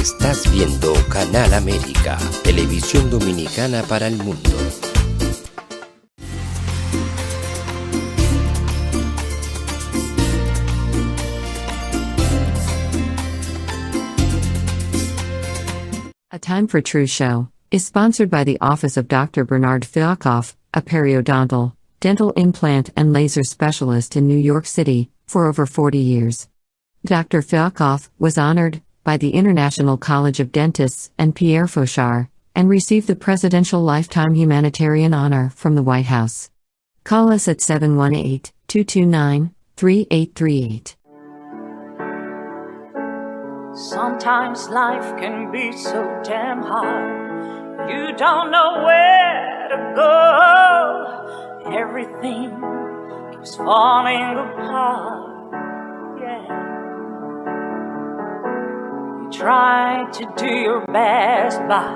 Estás viendo Canal América, televisión dominicana para el mundo. A Time for True show is sponsored by the Office of Dr. Bernard Fialkoff, a periodontal, dental implant and laser specialist in New York City, for over 40 years. Dr. Fialkoff was honored by the International College of Dentists and Pierre Fauchard, and received the Presidential Lifetime Humanitarian Honor from the White House. Call us at 718-229-3838. Sometimes life can be so damn hard. You don't know where to go. Everything keeps falling apart. Yeah. You try to do your best, but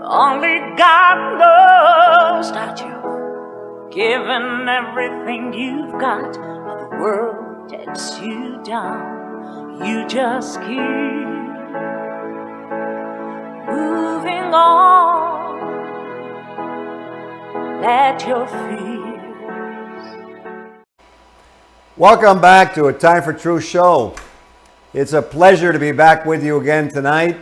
only God knows that you've given everything you've got, but the world takes you down. You just keep moving on. Let your fears. Welcome back to A Time for True show. It's a pleasure to be back with you again tonight.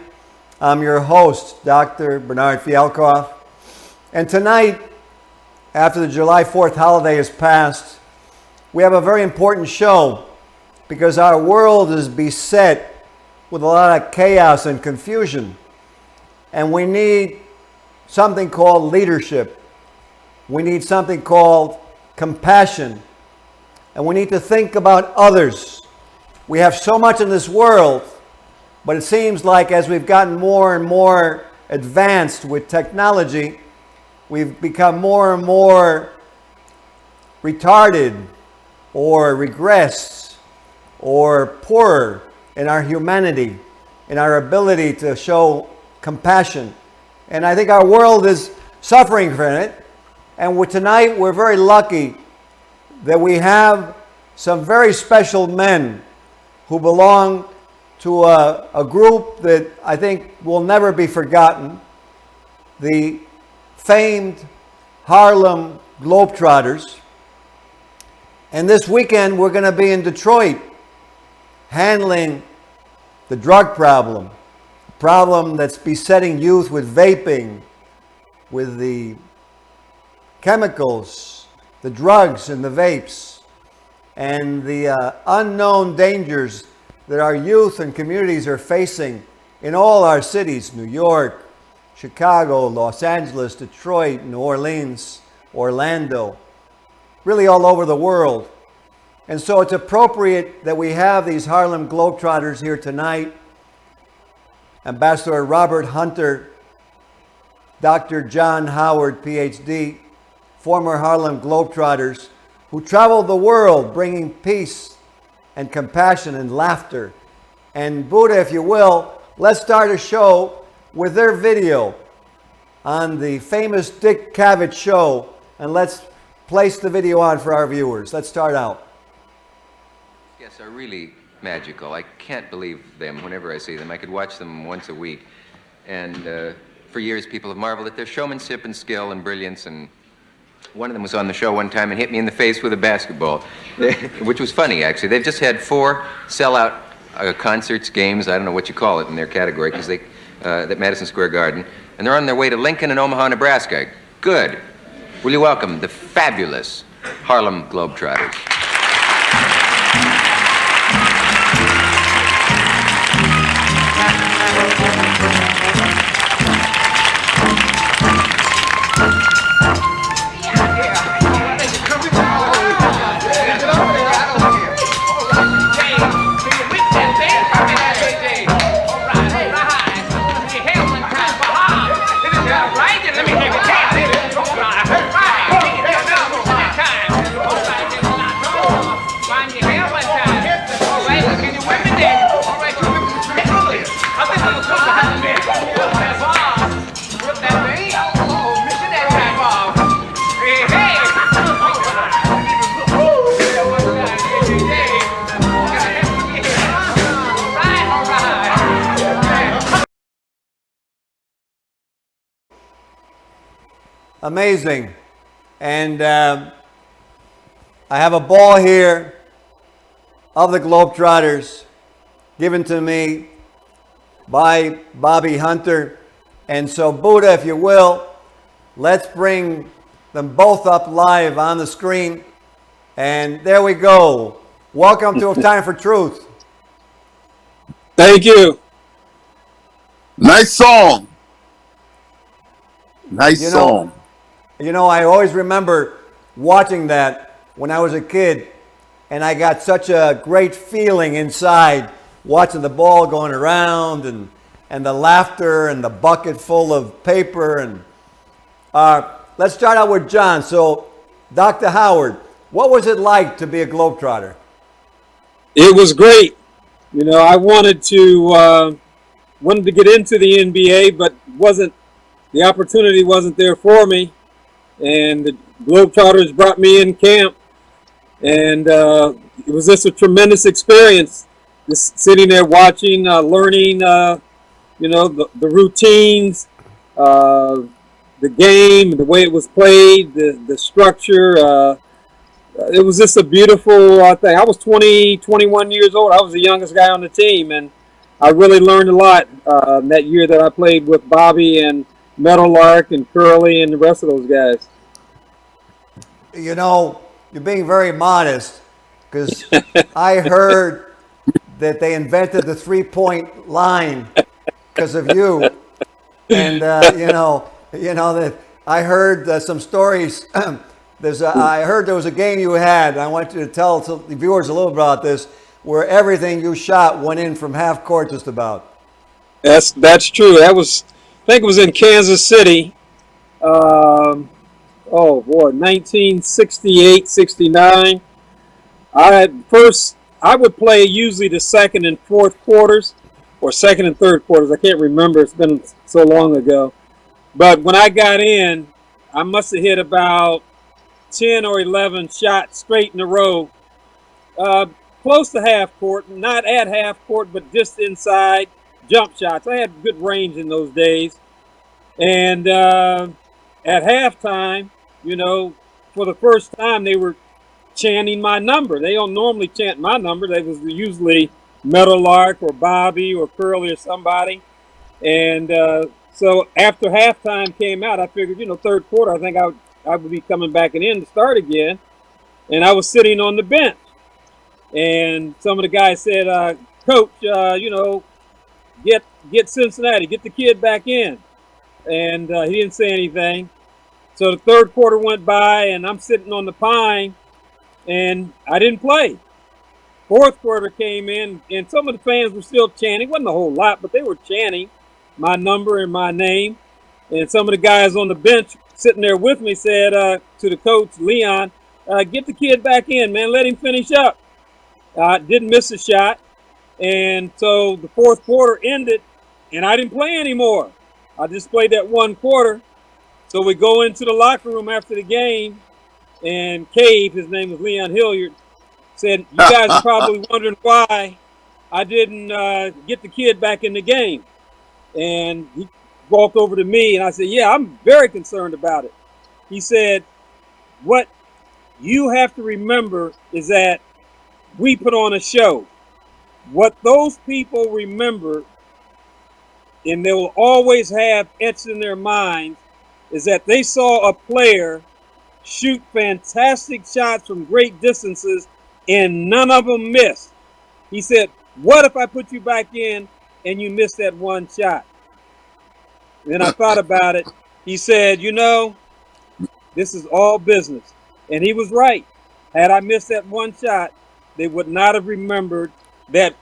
I'm your host, Dr. Bernard Fialkoff. And tonight, after the July 4th holiday has passed, we have a very important show, because our world is beset with a lot of chaos and confusion. And we need something called leadership. We need something called compassion. And we need to think about others. We have so much in this world, but it seems like as we've gotten more and more advanced with technology, we've become more and more retarded or regressed or poorer in our humanity, in our ability to show compassion. And I think our world is suffering from it. And tonight we're very lucky that we have some very special men who belong to a group that I think will never be forgotten, the famed Harlem Globetrotters. And this weekend we're going to be in Detroit, handling the drug problem, a problem that's besetting youth with vaping, with the chemicals, the drugs and the vapes, and the unknown dangers that our youth and communities are facing in all our cities, New York, Chicago, Los Angeles, Detroit, New Orleans, Orlando, really all over the world. And so it's appropriate that we have these Harlem Globetrotters here tonight. Ambassador Robert Hunter, Dr. John Howard, PhD, former Harlem Globetrotters, who traveled the world bringing peace and compassion and laughter. And Buddha, if you will, let's start a show with their video on the famous Dick Cavett show. And let's place the video on for our viewers. Let's start out. Yes, are really magical. I can't believe them whenever I see them. I could watch them once a week. And for years, people have marveled at their showmanship and skill and brilliance. And one of them was on the show one time and hit me in the face with a basketball, which was funny, actually. They've just had 4 sellout concerts, games, I don't know what you call it in their category, because they at Madison Square Garden. And they're on their way to Lincoln and Omaha, Nebraska. Good. Will you welcome the fabulous Harlem Globetrotters? Let me hear you tell it. amazing. And I have a ball here of the Globetrotters given to me by Bobby Hunter. And so, Buddha, if you will, let's bring them both up live on the screen. And there we go. Welcome to A Time for Truth. Thank you. Nice song. Nice song. You know, I always remember watching that when I was a kid, and I got such a great feeling inside watching the ball going around and the laughter and the bucket full of paper. And let's start out with John. So, Dr. Howard, what was it like to be a Globetrotter? It was great. You know, I wanted to get into the NBA, but the opportunity wasn't there for me. And the Globetrotters brought me in camp, and it was just a tremendous experience. Just sitting there watching, learning, you know, the routines, the game, the way it was played, the structure. It was just a beautiful thing. I was 21 years old. I was the youngest guy on the team, and I really learned a lot that year that I played with Bobby and Meadow, Lark, and Curley, and the rest of those guys. You know, you're being very modest, because I heard that they invented the three-point line because of you. And, you know that I heard some stories. I heard there was a game you had, and I want you to tell the viewers a little bit about this, where everything you shot went in from half court just about. That's true. I think it was in Kansas City. Oh boy, 1968, 69. I would play usually the second and fourth quarters, or second and third quarters. I can't remember. It's been so long ago. But when I got in, I must have hit about 10 or 11 shots straight in a row, close to half court, not at half court, but just inside jump shots. I had good range in those days. And at halftime, you know, for the first time, they were chanting my number. They don't normally chant my number. They was usually Meadow, Lark, or Bobby, or Curley, or somebody. And so after halftime came out, I figured, you know, third quarter, I think I would be coming back in to start again. And I was sitting on the bench. And some of the guys said, Coach, you know, get Cincinnati, get the kid back in. And he didn't say anything. So the third quarter went by, and I'm sitting on the pine, and I didn't play. Fourth quarter came in, and some of the fans were still chanting. It wasn't a whole lot, but they were chanting my number and my name. And some of the guys on the bench sitting there with me said to the coach, Leon, get the kid back in, man. Let him finish up. Didn't miss a shot. And so the fourth quarter ended, and I didn't play anymore. I just played that one quarter. So we go into the locker room after the game, and Cave, his name was Leon Hilliard, said, you guys are probably wondering why I didn't get the kid back in the game. And he walked over to me, and I said, yeah, I'm very concerned about it. He said, what you have to remember is that we put on a show. What those people remember, and they will always have etched in their minds, is that they saw a player shoot fantastic shots from great distances, and none of them missed. He said, what if I put you back in and you missed that one shot? Then I thought about it. He said, you know, this is all business. And he was right. Had I missed that one shot, they would not have remembered that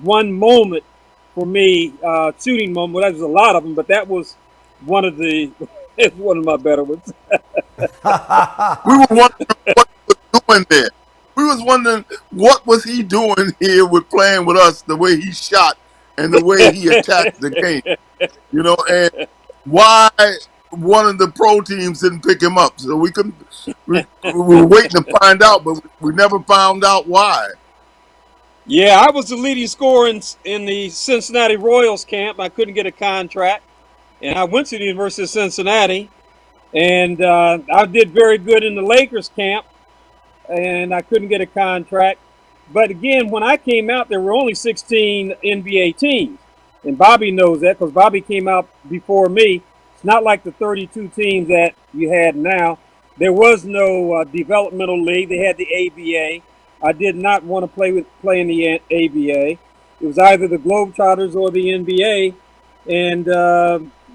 one moment for me, shooting moment. Well, that was a lot of them, but that was one of my better ones. We were wondering what he was doing there. We was wondering what was he doing here with playing with us, the way he shot and the way he attacked the game. You know, and why one of the pro teams didn't pick him up. So we were waiting to find out, but we never found out why. Yeah, I was the leading scorer in the Cincinnati Royals camp. I couldn't get a contract, and I went to the University of Cincinnati, And I did very good in the Lakers camp, and I couldn't get a contract. But again, when I came out, there were only 16 NBA teams. And Bobby knows that because Bobby came out before me. It's not like the 32 teams that you had now. There was no developmental league. They had the ABA. I did not want to play in the ABA. It was either the Globetrotters or the NBA. And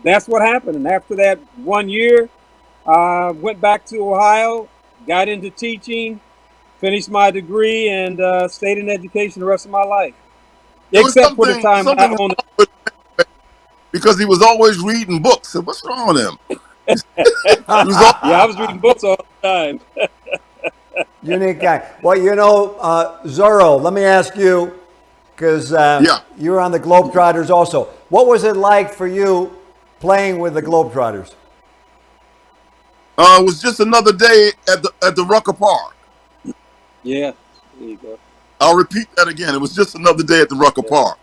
that's what happened. And after that 1 year, I went back to Ohio, got into teaching, finished my degree, and stayed in education the rest of my life. There was Except for the time I something owned. wrong with him because he was always reading books. So what's wrong with him? He was Yeah, I was reading books all the time. Unique guy. Well, Zorro, let me ask you, because Yeah. you were on the Globetrotters also. What was it like for you playing with the Globetrotters? It was just another day at the Rucker Park. Yeah, there you go. I'll repeat that again. It was just another day at the Rucker Park.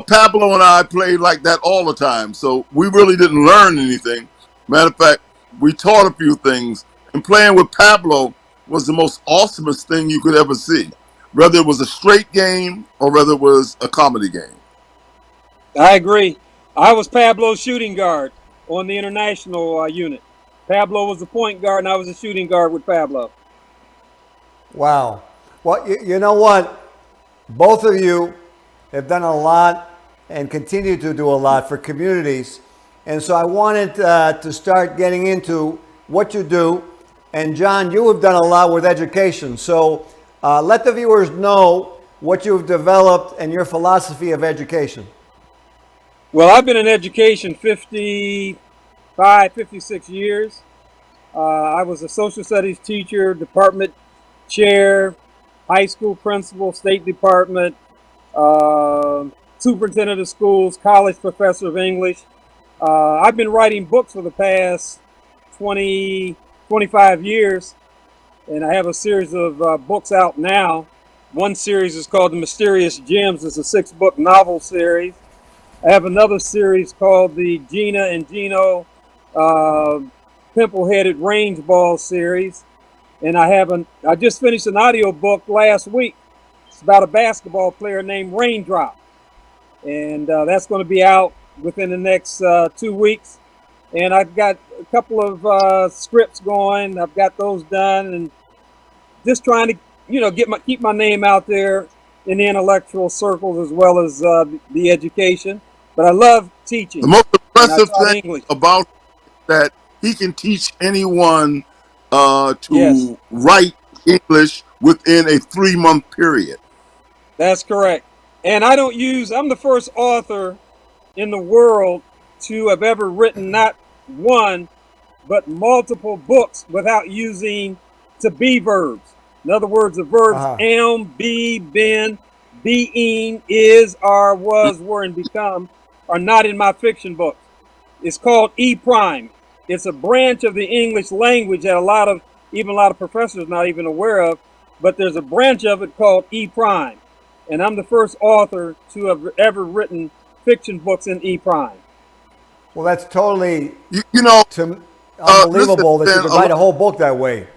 Pablo and I played like that all the time, so we really didn't learn anything. Matter of fact, we taught a few things, and playing with Pablo was the most awesomest thing you could ever see, whether it was a straight game or whether it was a comedy game. I agree. I was Pablo's shooting guard on the international unit. Pablo was the point guard, and I was a shooting guard with Pablo. Wow. Well, you know what? Both of you have done a lot and continue to do a lot for communities. And so I wanted to start getting into what you do. And John, you have done a lot with education. So let the viewers know what you've developed and your philosophy of education. Well, I've been in education 55, 56 years. I was a social studies teacher, department chair, high school principal, state department, superintendent of schools, college professor of English. I've been writing books for the past 20, 25 years, and I have a series of books out now. One series is called The Mysterious Gems. It's a 6-book novel series. I have another series called the Gina and Gino Pimple-Headed Range Ball series. And I just finished an audio book last week. It's about a basketball player named Raindrop. And that's going to be out within the next 2 weeks. And I've got a couple of scripts going. I've got those done, and just trying to, keep my name out there in the intellectual circles as well as the education. But I love teaching. The most impressive thing English. about that, he can teach anyone to Yes. write English within a 3-month period. That's correct. And I'm the first author in the world to have ever written not one, but multiple books without using to be verbs. In other words, the verbs am, be, been, being, is, are, was, were, and become are not in my fiction books. It's called E prime. It's a branch of the English language that a lot of professors not even aware of, but there's a branch of it called E prime. And I'm the first author to have ever written fiction books in E prime. Well, that's totally listen, unbelievable that you could write a whole book that way.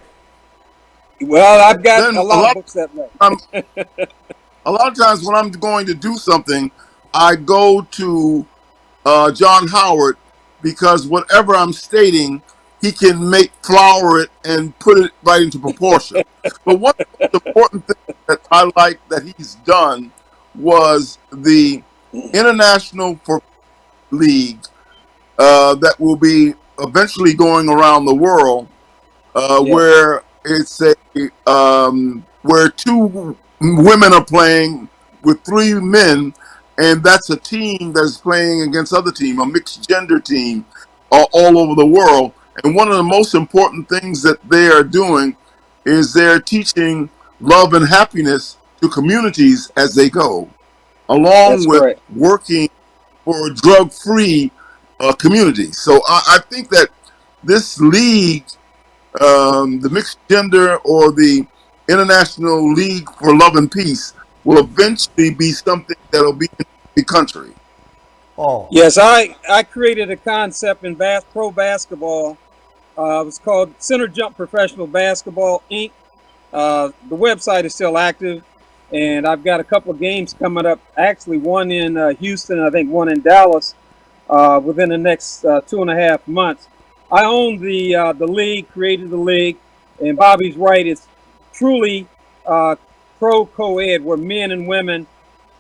Well, I've got a lot of books that way. A lot of times when I'm going to do something, I go to John Howard, because whatever I'm stating, he can flour it and put it right into proportion. But one of the important things that I like that he's done was the International League that will be eventually going around the world, where it's where 2 women are playing with 3 men, and that's a team that's playing against other team, a mixed gender team, all over the world. And one of the most important things that they are doing is they're teaching love and happiness to communities as they go, along with working for a drug-free community. So I think that this league, the mixed gender or the International League for Love and Peace, will eventually be something that'll be in the country. Oh. Yes, I created a concept in pro basketball It was called Center Jump Professional Basketball Inc. The website is still active, and I've got a couple of games coming up. Actually, one in Houston, I think one in Dallas, within the next 2.5 months. I own the league, created the league, and Bobby's right. It's truly co-ed, where men and women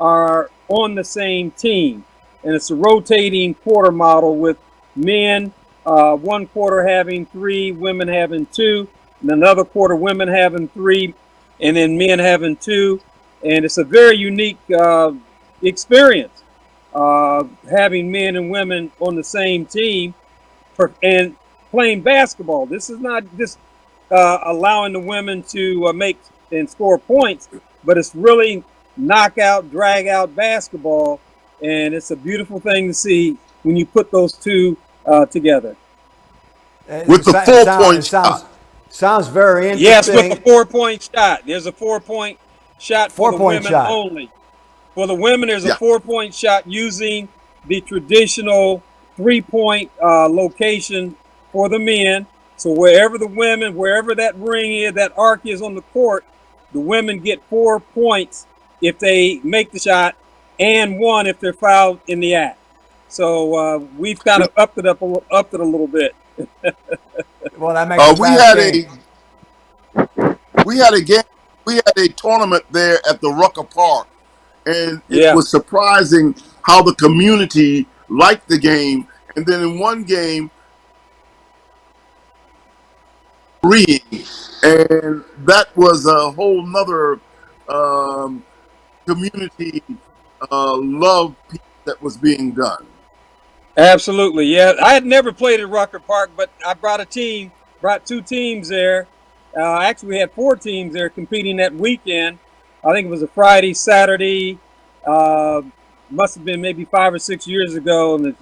are on the same team, and it's a rotating quarter model with men one quarter having 3, women having 2, and another quarter women having 3, and then men having 2, and it's a very unique experience having men and women on the same team and playing basketball. This is not just allowing the women to make and score points, but it's really knockout, drag out basketball, and it's a beautiful thing to see when you put those two together. With the 4-point shot. Sounds very interesting. Yes, with a 4-point shot. There's a 4-point shot for the women only. For the women, there's a 4-point shot using the traditional 3-point location for the men. So wherever the women, wherever that ring is, that arc is on the court, the women get 4 points if they make the shot, and 1 if they're fouled in the act. So we've kind of upped it a little bit. Well, that makes we had a game. We had a tournament there at the Rucker Park, and it was surprising how the community liked the game. And then in one game, and that was a whole nother community love piece that was being done. Absolutely, yeah. I had never played at Rucker Park, but I brought 2 teams there. Actually, we had 4 teams there competing that weekend. I think it was a Friday, Saturday. Must have been maybe 5 or 6 years ago, and it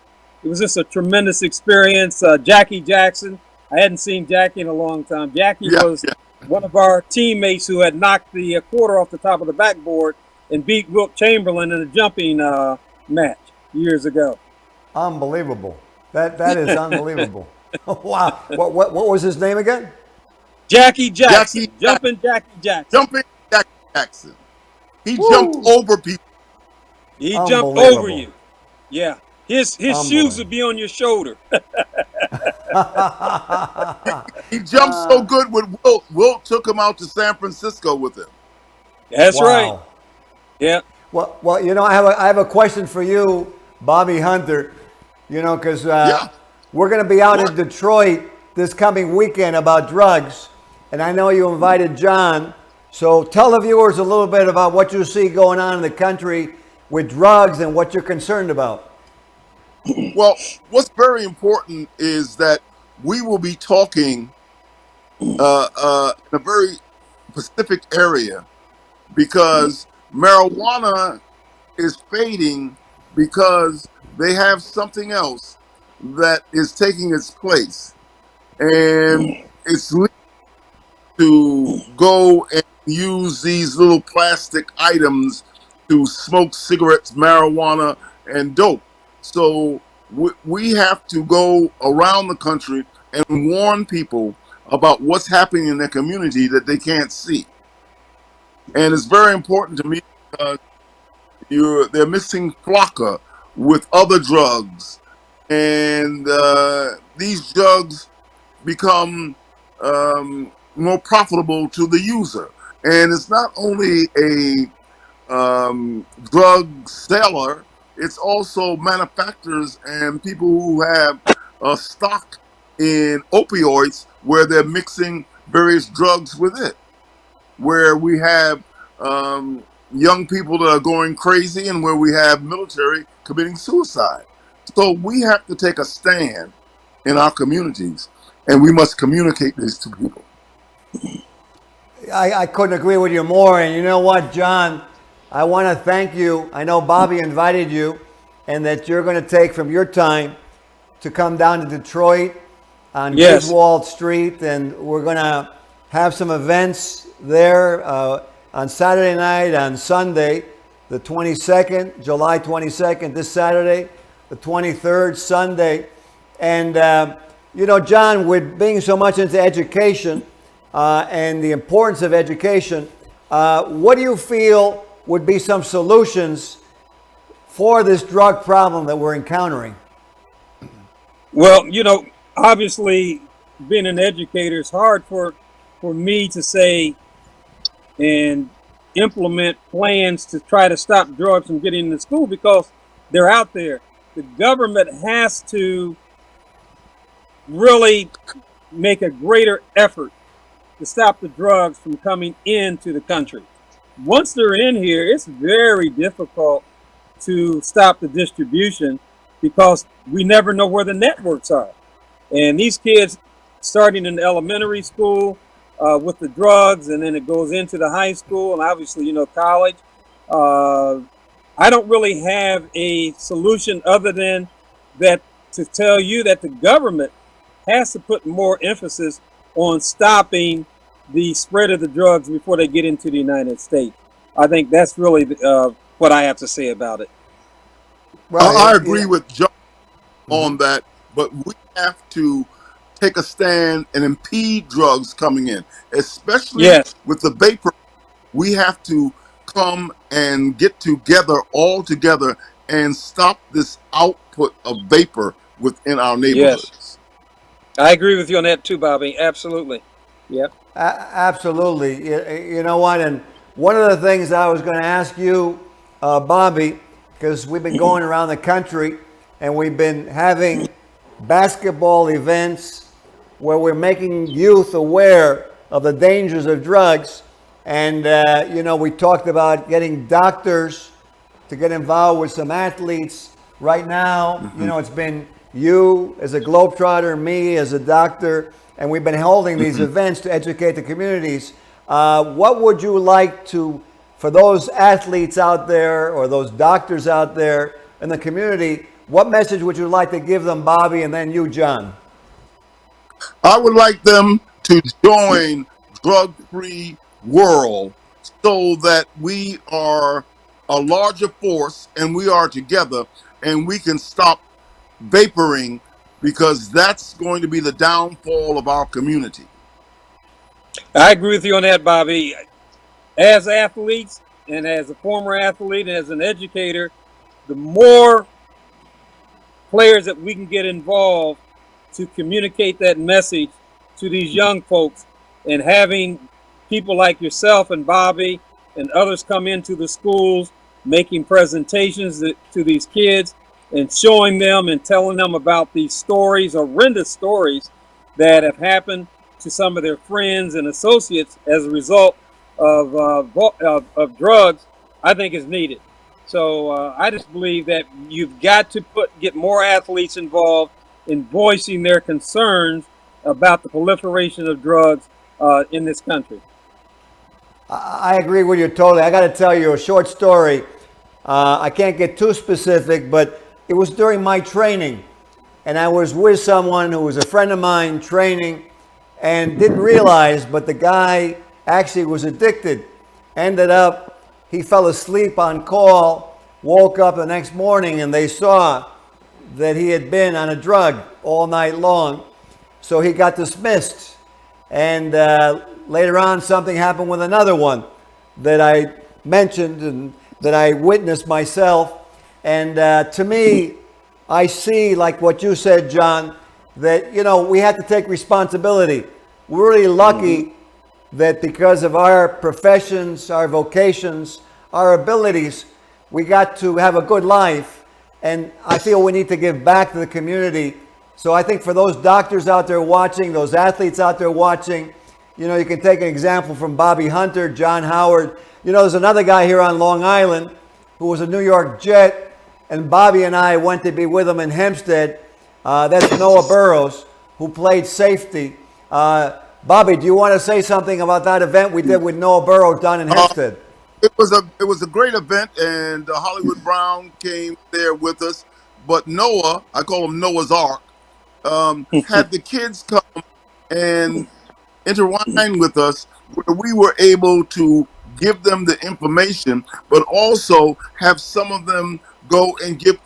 was just a tremendous experience. Jackie Jackson. I hadn't seen Jackie in a long time. Jackie was one of our teammates who had knocked the quarter off the top of the backboard and beat Wilt Chamberlain in a jumping match years ago. Unbelievable. That is unbelievable. Wow. What was his name again? Jackie Jackson. Jumping Jackie Jackson. Jumping Jackie Jackson. He jumped over people. He jumped over you. Yeah. His shoes would be on your shoulder. He jumped so good with Wilt. Wilt took him out to San Francisco with him. That's right. Yeah. Well, you know, I have a question for you, Bobby Hunter. You know, because we're going to be out in Detroit this coming weekend about drugs, and I know you invited John. So tell the viewers a little bit about what you see going on in the country with drugs and what you're concerned about. Well, what's very important is that we will be talking in a very specific area, because marijuana is fading because they have something else that is taking its place. And it's to go and use these little plastic items to smoke cigarettes, marijuana, and dope. So we have to go around the country and warn people about what's happening in their community that they can't see. And it's very important to me because they're mixing flocka with other drugs, and these drugs become more profitable to the user. And it's not only a drug seller, it's also manufacturers and people who have stock in opioids where they're mixing various drugs with it, where we have young people that are going crazy and where we have military committing suicide. So we have to take a stand in our communities, and we must communicate this to people. I couldn't agree with you more. And you know what, John? I want to thank you. I know Bobby invited you, and that you're going to take from your time to come down to Detroit on Goodwill Street, and we're going to have some events there on Saturday night, on Sunday, the 22nd, July 22nd, this Saturday, the 23rd, Sunday. And You know, John, with being so much into education and the importance of education, what do you feel would be some solutions for this drug problem that we're encountering? Well, obviously, being an educator, it's hard for me to say and implement plans to try to stop drugs from getting into school because they're out there. The government has to really make a greater effort to stop the drugs from coming into the country. Once they're in here, it's very difficult to stop the distribution because we never know where the networks are. And these kids starting in elementary school with the drugs, and then it goes into the high school and obviously, college. I don't really have a solution other than that to tell you that the government has to put more emphasis on stopping the spread of the drugs before they get into the United States. I think that's really what I have to say about it. Well, I agree with John on that, but we have to take a stand and impede drugs coming in, especially with the vapor. We have to come and get together all together and stop this output of vapor within our neighborhoods. Yes. I agree with you on that too, Bobby. Absolutely. Yep. Absolutely. You know what? And one of the things I was going to ask you, Bobby, because we've been going around the country and we've been having basketball events where we're making youth aware of the dangers of drugs. And, we talked about getting doctors to get involved with some athletes. Right now, it's been you as a Globetrotter, me as a doctor, and we've been holding these events to educate the communities. What would you like for those athletes out there or those doctors out there in the community, what message would you like to give them, Bobby, and then you, John? I would like them to join drug-free world so that we are a larger force and we are together and we can stop vaporing, because that's going to be the downfall of our community. I agree with you on that, Bobby. As athletes and as a former athlete and as an educator, the more players that we can get involved to communicate that message to these young folks, and having people like yourself and Bobby and others come into the schools making presentations to these kids and showing them and telling them about these stories, horrendous stories that have happened to some of their friends and associates as a result of drugs, I think is needed. So I just believe that you've got to get more athletes involved in voicing their concerns about the proliferation of drugs in this country. I agree with you totally. I got to tell you a short story. I can't get too specific, but it was during my training, and I was with someone who was a friend of mine training and didn't realize, but the guy actually was addicted. Ended up, he fell asleep on call, woke up the next morning, and they saw that he had been on a drug all night long. So he got dismissed. And later on, something happened with another one that I mentioned and that I witnessed myself. And to me, I see, like what you said, John, that, we have to take responsibility. We're really lucky that because of our professions, our vocations, our abilities, we got to have a good life. And I feel we need to give back to the community. So I think for those doctors out there watching, those athletes out there watching, you can take an example from Bobby Hunter, John Howard. There's another guy here on Long Island who was a New York Jet, and Bobby and I went to be with him in Hempstead. That's Noah Burrows, who played safety. Bobby, do you want to say something about that event we did with Noah Burrows down in Hempstead? It was a great event, and Hollywood Brown came there with us. But Noah, I call him Noah's Ark, had the kids come and intertwine with us, where we were able to give them the information, but also have some of them go and give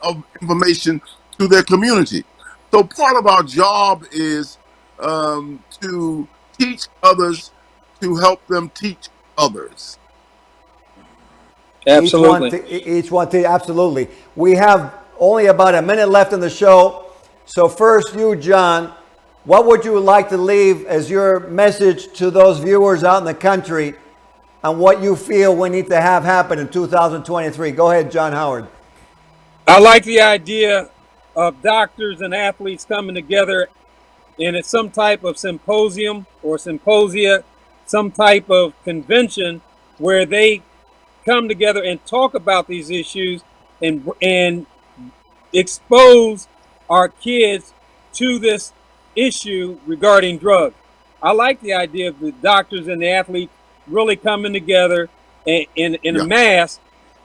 information to their community. So part of our job is to teach others, to help them teach others. Absolutely. Each one, absolutely. We have only about a minute left in the show. So first, you, John, what would you like to leave as your message to those viewers out in the country on what you feel we need to have happen in 2023? Go ahead, John Howard. I like the idea of doctors and athletes coming together in some type of symposium or symposia, some type of convention where they come together and talk about these issues and expose our kids to this issue regarding drugs. I like the idea of the doctors and the athletes really coming together in a mass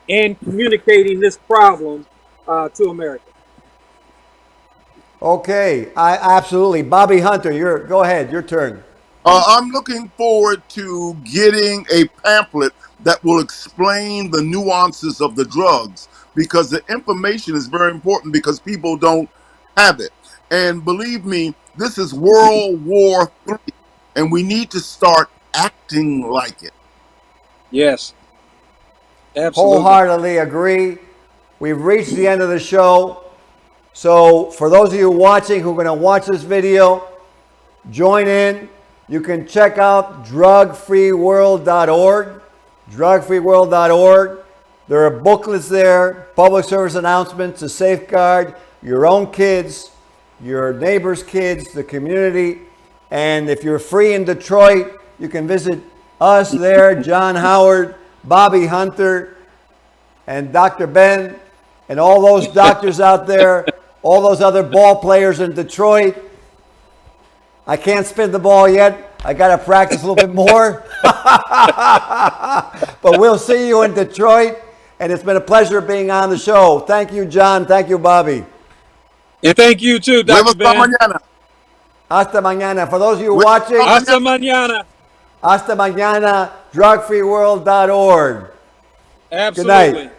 and communicating this problem to America. Okay, absolutely. Bobby Hunter, go ahead, your turn. I'm looking forward to getting a pamphlet that will explain the nuances of the drugs, because the information is very important because people don't have it. And believe me, this is World War III, and we need to start acting like it. Yes, absolutely. Wholeheartedly agree. We've reached the end of the show. So for those of you watching who are going to watch this video, join in. You can check out drugfreeworld.org. Drugfreeworld.org. There are booklets there, public service announcements to safeguard your own kids, your neighbors' kids, the community. And if you're free in Detroit, you can visit us there, John Howard, Bobby Hunter, and Dr. Ben, and all those doctors out there, all those other ball players in Detroit. I can't spin the ball yet. I got to practice a little bit more. But we'll see you in Detroit. And it's been a pleasure being on the show. Thank you, John. Thank you, Bobby. And thank you too, Dr. Ben. Hasta mañana. For those of you watching, hasta mañana. Hasta mañana, drugfreeworld.org. Absolutely. Good night.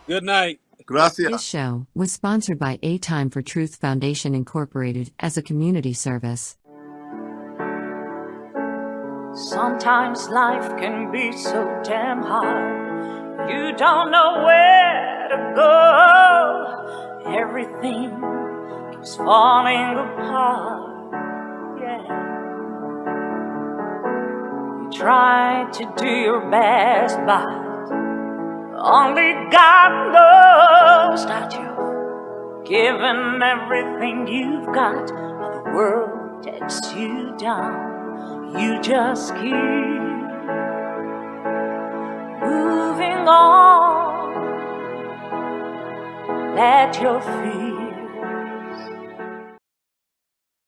Good night. Gracias. This show was sponsored by A Time for Truth Foundation Incorporated as a community service. Sometimes life can be so damn hard. You don't know where to go. Everything keeps falling apart. Yeah. You try to do your best, but only God knows that you've given everything you've got, but the world takes you down. You just keep moving on. Let your feet